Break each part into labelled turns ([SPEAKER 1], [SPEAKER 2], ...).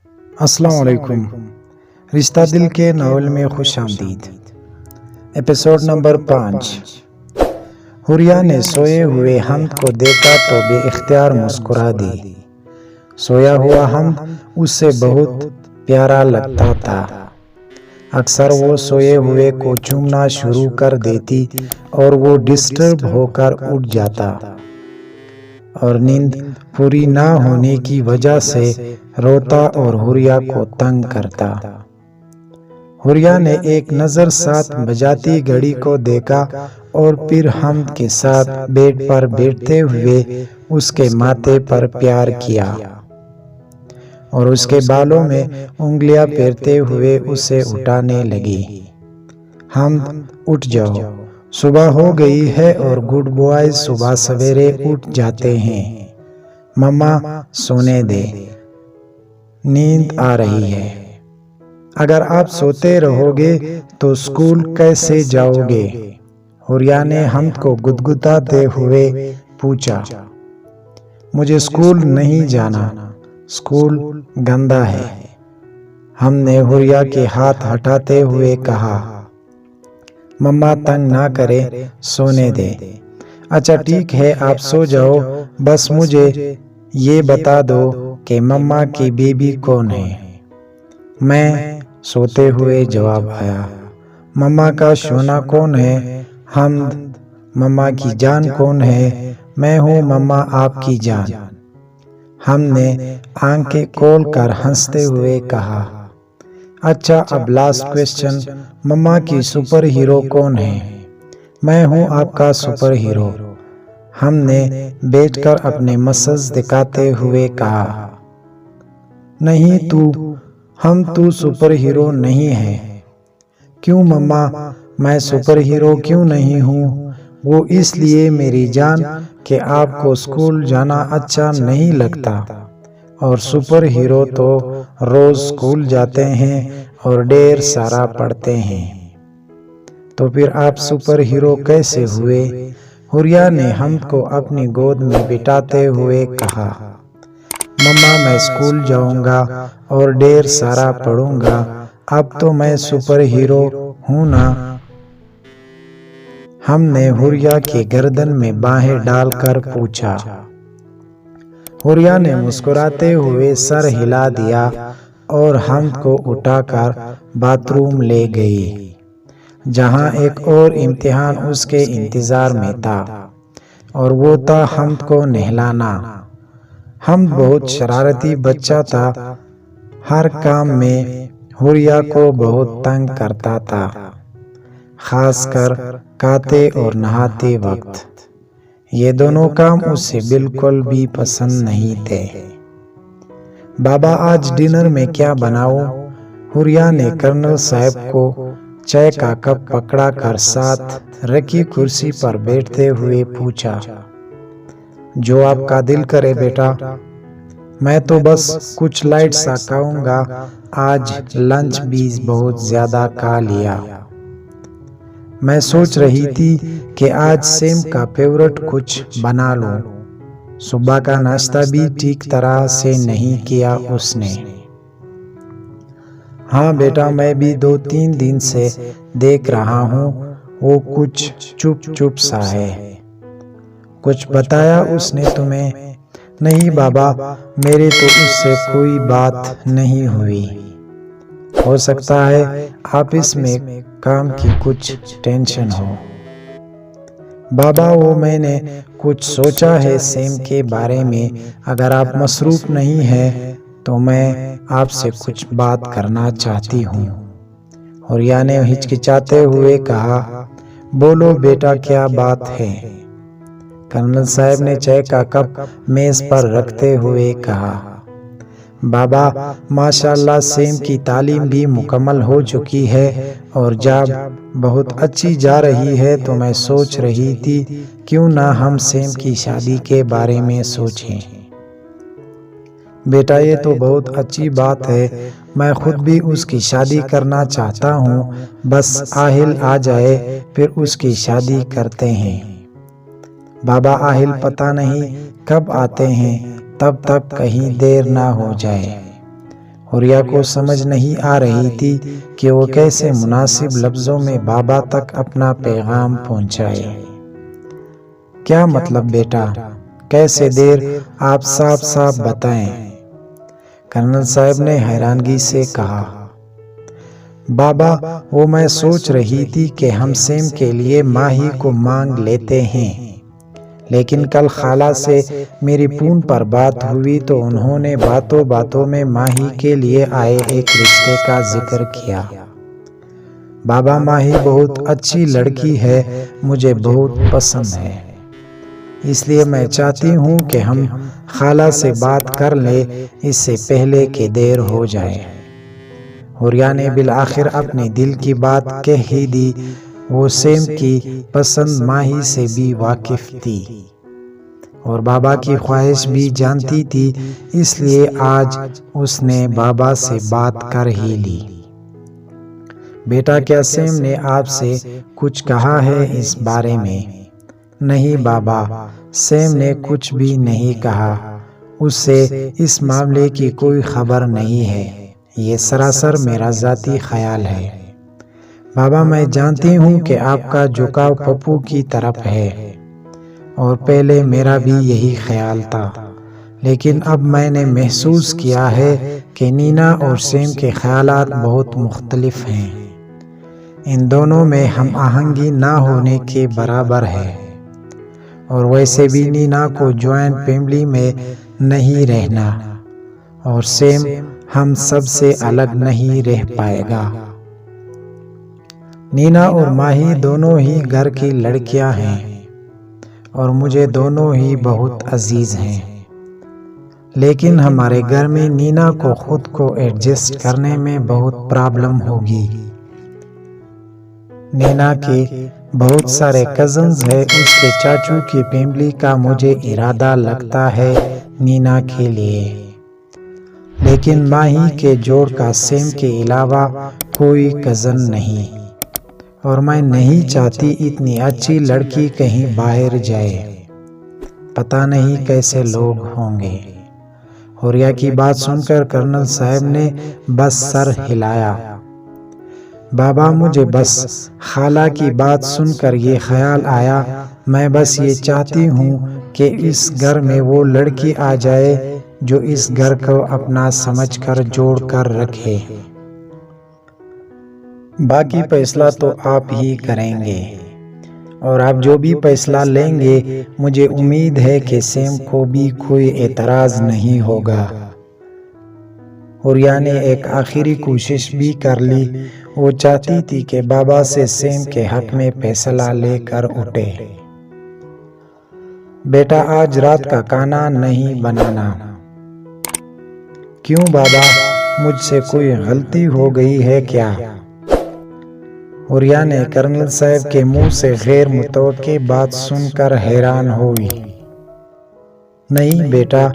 [SPEAKER 1] अस्सलाम वालेकुम। रिश्ता दिल के नावल में खुश आमदीद। Episode number 5। हुरिया ने सोए हुए हमद को देखा तो बेइख्तियार मुस्कुरा दी। सोया हुआ हमद उससे बहुत प्यारा लगता था। अक्सर वो सोए हुए को चूमना शुरू कर देती और वो डिस्टर्ब होकर उठ जाता और नींद पूरी ना होने की वजह से रोता और हुरिया को तंग करता। हुरिया ने एक नज़र 7 बजाती घड़ी को देखा और फिर हमद के साथ बेड पर बैठते हुए उसके माथे पर प्यार किया और उसके बालों में उंगलियां फेरते हुए उसे उठाने लगी। हमद, उठ जाओ, सुबह हो गई है और गुड बॉयज सुबह सवेरे उठ जाते हैं। मम्मा सोने दे, नींद आ रही है। अगर आप सोते रहोगे तो स्कूल कैसे जाओगे? हुरिया ने हमद को गुदगुदाते हुए पूछा। मुझे स्कूल नहीं जाना, स्कूल गंदा है। हमने हुरिया के हाथ हटाते हुए कहा। मम्मा तंग ना करे, सोने दे। अच्छा ठीक है, आप सो जाओ, बस मुझे ये बता दो कि मम्मा की बेबी कौन है? मैं सोते हुए जवाब आया। मम्मा का सोना कौन है? हमद, मम्मा की जान कौन है? मैं हूँ मम्मा, आपकी जान। हमने आंखें खोल कर हंसते हुए कहा। अच्छा अब लास्ट क्वेश्चन, मम्मा की सुपर हीरो कौन है? मैं हूँ आपका सुपर हीरो। हमने बैठकर अपने मसल्स दिखाते हुए कहा। नहीं तू सुपर हीरो नहीं है। क्यों मम्मा, मैं सुपर हीरो क्यों नहीं हूँ? वो इसलिए मेरी जान कि आपको स्कूल जाना अच्छा नहीं लगता और सुपर हीरो तो रोज स्कूल जाते हैं और ढेर सारा पढ़ते हैं। तो फिर आप सुपर हीरो कैसे हुए? हुरिया ने हमद को अपनी गोद में बिठाते हुए कहा। मम्मा मैं स्कूल जाऊंगा और ढेर सारा पढ़ूंगा, अब तो मैं सुपर हीरो हूं ना? हमने हुरिया की गर्दन में बाहें डालकर पूछा। हुरिया ने मुस्कुराते हुए सर हिला दिया और हमद को उठाकर बाथरूम ले गई, जहां एक और इम्तिहान उसके इंतजार में था और वो था हमद को नहलाना। हमद बहुत शरारती बच्चा था, हर काम में हुरिया को बहुत तंग करता था, खासकर खाते और नहाते वक्त। ये दोनों काम उसे बिल्कुल भी पसंद नहीं थे। बाबा आज डिनर में क्या बनाऊं? हुरिया ने कर्नल साहब को चाय का कप पकड़ा कर साथ रखी कुर्सी पर बैठते हुए पूछा। जो आपका दिल करे बेटा। मैं तो बस कुछ लाइट सा खाऊंगा, आज लंच भी बहुत ज्यादा खा लिया। मैं सोच रही थी कि आज सेम का फेवरेट कुछ बना लूं। सुबह का नाश्ता भी ठीक तरह से नहीं किया उसने। हाँ बेटा, मैं भी 2-3 दिन से देख रहा हूँ, वो कुछ चुप सा है। कुछ बताया उसने तुम्हें? नहीं बाबा, मेरे तो उससे कोई बात नहीं हुई। हो सकता है ऑफिस में काम की कुछ टेंशन हो। बाबा वो मैंने कुछ सोचा है सेम के बारे में, अगर आप मसरूफ नहीं हैं तो मैं आपसे कुछ बात करना चाहती हूँ। हुरिया ने हिचकिचाते हुए कहा। बोलो बेटा, क्या बात है? कर्नल साहब ने चाय का कप मेज पर रखते हुए कहा। बाबा माशाल्लाह सेम की तालीम भी मुकम्मल हो चुकी है और जॉब बहुत अच्छी जा रही है, तो मैं सोच रही थी क्यों ना हम सेम की शादी के बारे में सोचें। बेटा ये तो बहुत अच्छी बात है, मैं खुद भी उसकी शादी करना चाहता हूँ, बस आहिल आ जाए फिर उसकी शादी करते हैं। बाबा आहिल पता नहीं कब आते हैं, तब तक कहीं देर ना हो जाए। हुरिया को समझ नहीं आ रही थी कि वो कैसे मुनासिब लफ्ज़ों में बाबा तक अपना पैगाम पहुंचाए। क्या मतलब बेटा, कैसे देर, आप साफ साफ बताएं। कर्नल साहब ने हैरानगी से कहा। बाबा, वो मैं सोच रही थी कि हम सेम के लिए माही को मांग लेते हैं, लेकिन कल खाला से मेरी पून पर बात हुई तो उन्होंने बातों बातों में माही के लिए आए एक रिश्ते का जिक्र किया। बाबा, माही बहुत अच्छी लड़की है, मुझे बहुत पसंद है, इसलिए मैं चाहती हूँ कि हम खाला से बात कर ले, इससे पहले कि देर हो जाए। हुरिया ने बिल आखिर अपने दिल की बात कह ही दी। वो सेम की पसंद माही से भी वाकिफ थी और बाबा की ख्वाहिश भी जानती थी, इसलिए आज उसने बाबा से बात कर ही ली। बेटा, क्या सेम ने आपसे कुछ कहा है इस बारे में? नहीं बाबा, सेम ने कुछ भी नहीं कहा, उससे इस मामले की कोई खबर नहीं है, ये सरासर मेरा ज़ाती ख्याल है। बाबा, मैं जानती हूँ कि आपका झुकाव पप्पू की तरफ है और पहले मेरा भी यही ख्याल था, लेकिन अब मैंने महसूस किया है कि नीना और सेम के ख्यालात बहुत मुख्तलिफ हैं। इन दोनों में हम आहंगी ना होने के बराबर है और वैसे भी नीना को जॉइंट फैमिली में नहीं रहना और सेम हम सब से अलग नहीं रह पाएगा। नीना और माही दोनों ही घर की लड़कियां हैं और मुझे दोनों ही बहुत अजीज हैं, लेकिन हमारे घर में नीना को खुद को एडजस्ट करने में बहुत प्रॉब्लम होगी। नीना के बहुत सारे कजन्स हैं, उसके चाचू की फैमिली का मुझे इरादा लगता है नीना के लिए, लेकिन माही के जोड़ का सेम के अलावा कोई कज़न नहीं और मैं नहीं चाहती इतनी अच्छी लड़की कहीं बाहर जाए, पता नहीं कैसे लोग होंगे। हुरिया की बात सुनकर कर्नल साहब ने बस सर हिलाया। बाबा, मुझे बस खाला की बात सुनकर ये ख्याल आया, मैं बस ये चाहती हूँ कि इस घर में वो लड़की आ जाए जो इस घर को अपना समझकर जोड़ कर रखे। बाकी फैसला तो आप ही करेंगे और आप जो भी फैसला लेंगे मुझे उम्मीद है कि सेम को भी कोई एतराज़ नहीं होगा। हुरिया ने एक आखिरी कोशिश भी कर ली। वो चाहती थी कि बाबा से सेम के हक में फैसला लेकर उठे। बेटा, आज रात का खाना नहीं बनाना। क्यों बाबा, मुझसे कोई गलती हो गई है क्या? हुरिया ने कर्नल साहब के मुंह से गैर मुतवक्की बात सुनकर हैरान हुई। नहीं बेटा,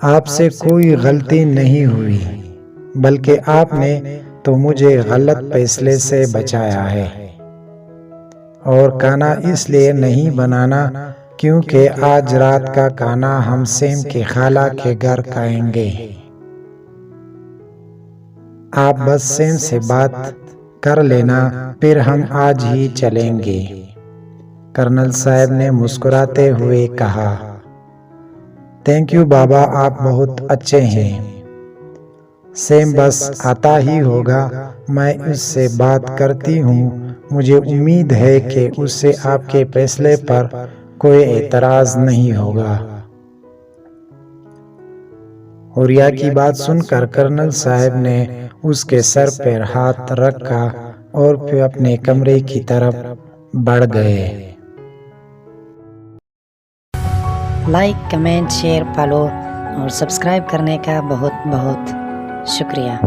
[SPEAKER 1] आपसे कोई गलती नहीं हुई, बल्कि आपने तो मुझे गलत फैसले से बचाया है। और खाना इसलिए नहीं बनाना क्योंकि आज रात का खाना हम सेम के खाला के घर खाएंगे। आप बस सेम से बात कर लेना, फिर हम आज ही चलेंगे, कर्नल साहब ने मुस्कुराते हुए कहा। थैंक यू बाबा, आप बहुत अच्छे हैं। सेम बस आता ही होगा, मैं उससे बात करती हूँ। मुझे उम्मीद है कि उससे आपके फैसले पर कोई एतराज़ नहीं होगा। हुरिया की बात सुनकर कर्नल साहब ने उसके सर पर हाथ रखा और फिर अपने कमरे की तरफ बढ़ गए।
[SPEAKER 2] लाइक, कमेंट, शेयर, फॉलो और सब्सक्राइब करने का बहुत बहुत शुक्रिया।